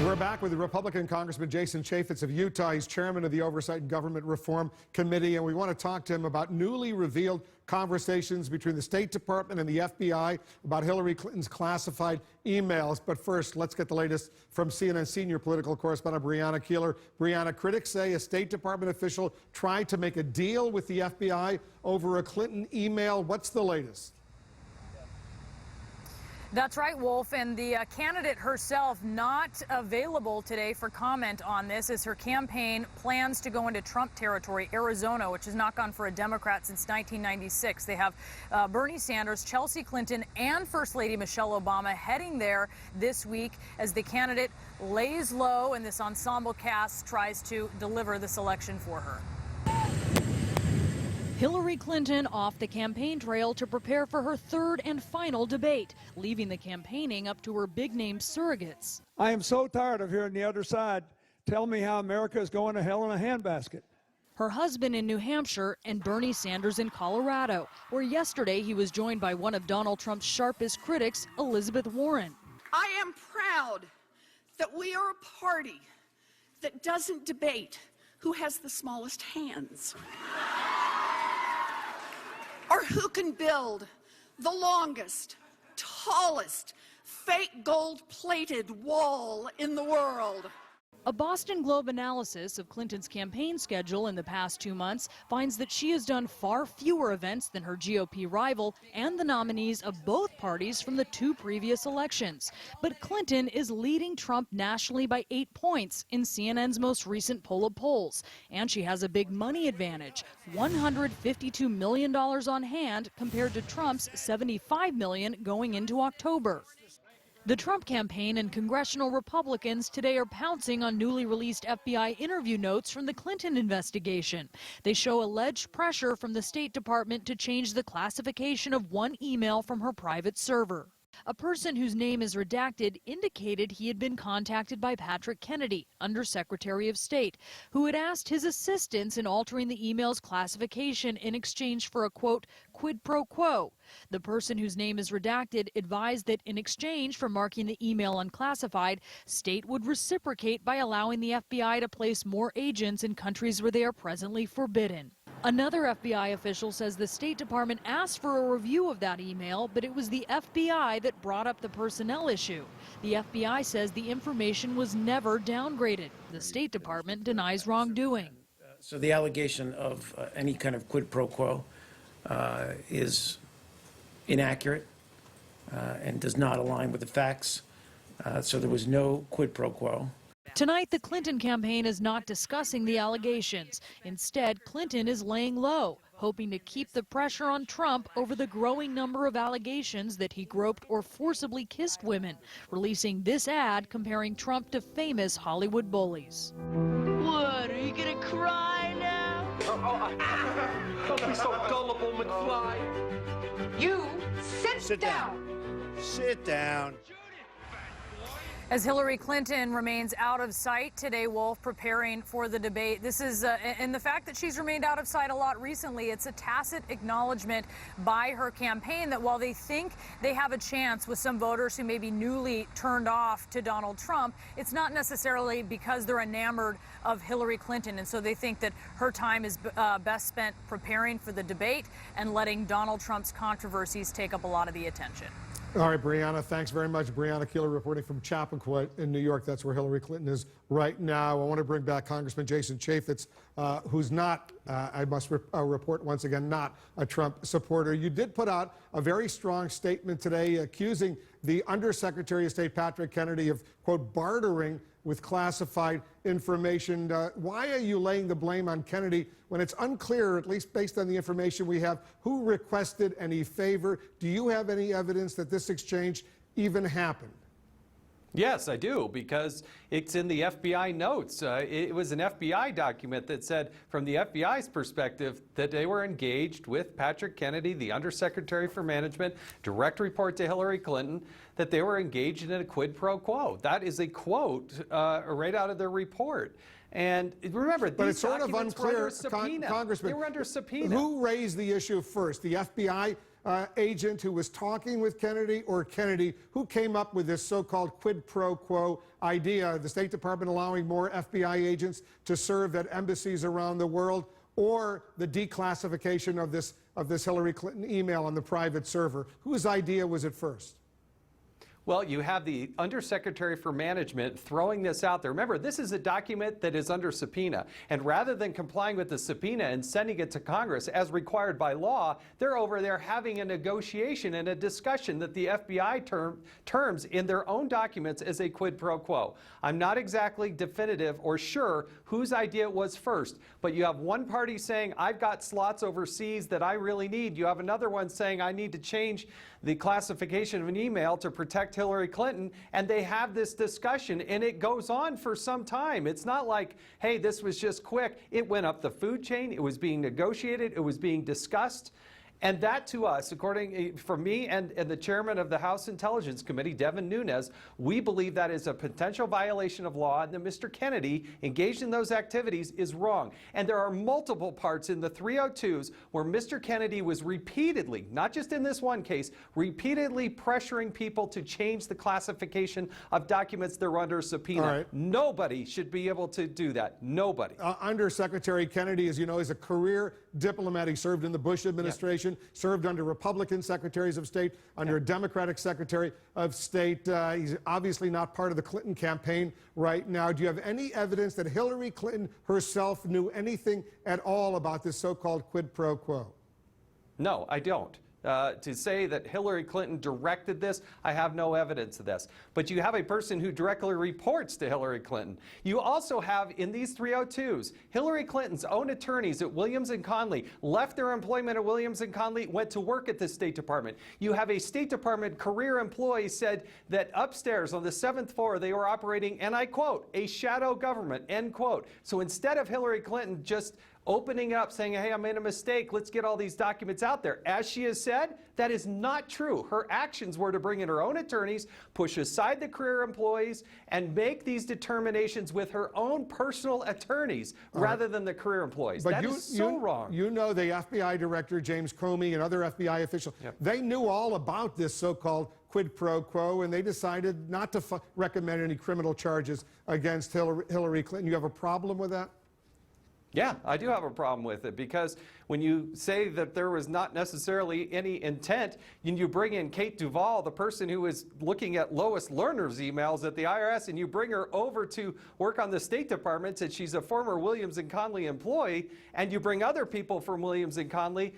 We're back with the Republican Congressman Jason Chaffetz of Utah. He's chairman of the Oversight and Government Reform Committee, and we want to talk to him about newly revealed conversations between the State Department and the FBI about Hillary Clinton's classified emails. But first, let's get the latest from CNN senior political correspondent Brianna Keilar. Brianna, critics say a State Department official tried to make a deal with the FBI over a Clinton email. What's the latest? That's right, Wolf, and the candidate herself not available today for comment on this as her campaign plans to go into Trump territory, Arizona, which has not gone for a Democrat since 1996. They have Bernie Sanders, Chelsea Clinton, and First Lady Michelle Obama heading there this week as the candidate lays low and this ensemble cast tries to deliver this election for her. Hillary Clinton off the campaign trail to prepare for her third and final debate, leaving the campaigning up to her big-name surrogates. I am so tired of hearing the other side tell me how America is going to hell in a handbasket. Her husband in New Hampshire and Bernie Sanders in Colorado, where yesterday he was joined by one of Donald Trump's sharpest critics, Elizabeth Warren. I am proud that we are a party that doesn't debate who has the smallest hands, or who can build the longest, tallest, fake gold-plated wall in the world. A Boston Globe analysis of Clinton's campaign schedule in the past 2 months finds that she has done far fewer events than her GOP rival and the nominees of both parties from the two previous elections. But Clinton is leading Trump nationally by 8 points in CNN's most recent poll of polls. And she has a big money advantage, $152 million on hand compared to Trump's $75 million going into October. The Trump campaign and congressional Republicans today are pouncing on newly released FBI interview notes from the Clinton investigation. They show alleged pressure from the State Department to change the classification of one email from her private server. A person whose name is redacted indicated he had been contacted by Patrick Kennedy, Undersecretary of State, who had asked his assistance in altering the email's classification in exchange for a, quote, quid pro quo. The person whose name is redacted advised that in exchange for marking the email unclassified, State would reciprocate by allowing the FBI to place more agents in countries where they are presently forbidden. Another FBI official says the State Department asked for a review of that email, but it was the FBI that brought up the personnel issue. The FBI says the information was never downgraded. The State Department denies wrongdoing. So the allegation of any kind of quid pro quo is inaccurate and does not align with the facts. So there was no quid pro quo. Tonight, the Clinton campaign is not discussing the allegations. Instead, Clinton is laying low, hoping to keep the pressure on Trump over the growing number of allegations that he groped or forcibly kissed women, releasing this ad comparing Trump to famous Hollywood bullies. What, are you gonna cry now? Don't be so gullible, McFly. You sit down. Sit down. As Hillary Clinton remains out of sight today, Wolf, preparing for the debate. This is, and the fact that she's remained out of sight a lot recently, it's a tacit acknowledgement by her campaign that while they think they have a chance with some voters who may be newly turned off to Donald Trump, it's not necessarily because they're enamored of Hillary Clinton. And so they think that her time is best spent preparing for the debate and letting Donald Trump's controversies take up a lot of the attention. All right, Brianna, thanks very much. Brianna Keilar reporting from Chaffetz in New York. That's where Hillary Clinton is right now. I want to bring back Congressman Jason Chaffetz, who's not, I must report once again, not a Trump supporter. You did put out a very strong statement today accusing the Undersecretary of State, Patrick Kennedy, of, quote, bartering with classified information. Why are you laying the blame on Kennedy when it's unclear, at least based on the information we have, who requested any favor? Do you have any evidence that this exchange even happened? Yes, I do, because it's in the FBI notes. It was an FBI document that said, from the FBI's perspective, that they were engaged with Patrick Kennedy, the Undersecretary for Management, direct report to Hillary Clinton, that they were engaged in a quid pro quo. That is a quote right out of their report. And remember, but it's sort of unclear, Congressman, they were under subpoena. Who raised the issue first? The FBI agent who was talking with Kennedy, or Kennedy, who came up with this so-called quid pro quo idea, the State Department allowing more FBI agents to serve at embassies around the world, or the declassification of this Hillary Clinton email on the private server? Whose idea was it first? Well, you have the Undersecretary for Management throwing this out there. Remember, this is a document that is under subpoena. And rather than complying with the subpoena and sending it to Congress as required by law, they're over there having a negotiation and a discussion that the FBI terms in their own documents as a quid pro quo. I'm not exactly definitive or sure whose idea it was first, but you have one party saying, I've got slots overseas that I really need. You have another one saying, I need to change the classification of an email to protect Hillary Clinton, and they have this discussion, and it goes on for some time. It's not like, hey, this was just quick. It went up the food chain. It was being negotiated. It was being discussed. And that, to us, according for me and the chairman of the House Intelligence Committee, Devin Nunes, we believe that is a potential violation of law, and that Mr. Kennedy, engaged in those activities, is wrong. And there are multiple parts in the 302s where Mr. Kennedy was repeatedly, not just in this one case, repeatedly pressuring people to change the classification of documents that are under subpoena. All right. Nobody should be able to do that. Nobody. Undersecretary Kennedy, as you know, is a career diplomat. He served in the Bush administration. Served under Republican secretaries of state, under a Democratic secretary of state. He's obviously not part of the Clinton campaign right now. Do you have any evidence that Hillary Clinton herself knew anything at all about this so-called quid pro quo? No, I don't. To say that Hillary Clinton directed this, I have no evidence of this. But you have a person who directly reports to Hillary Clinton. You also have, in these 302s, Hillary Clinton's own attorneys at Williams & Conley left their employment at Williams & Conley, went to work at the State Department. You have a State Department career employee said that upstairs on the 7th floor they were operating, and I quote, a shadow government, end quote. So instead of Hillary Clinton just opening up, saying, hey, I made a mistake, let's get all these documents out there, as she has said, that is not true. Her actions were to bring in her own attorneys, push aside the career employees, and make these determinations with her own personal attorneys rather than the career employees. But that is so wrong. You know the FBI director, James Comey, and other FBI officials, they knew all about this so-called quid pro quo, and they decided not to recommend any criminal charges against Hillary Clinton. You have a problem with that? Yeah, I do have a problem with it, because when you say that there was not necessarily any intent, and you bring in Kate Duvall, the person who was looking at Lois Lerner's emails at the IRS, and you bring her over to work on the State Department, and she's a former Williams & Conley employee, and you bring other people from Williams & Conley,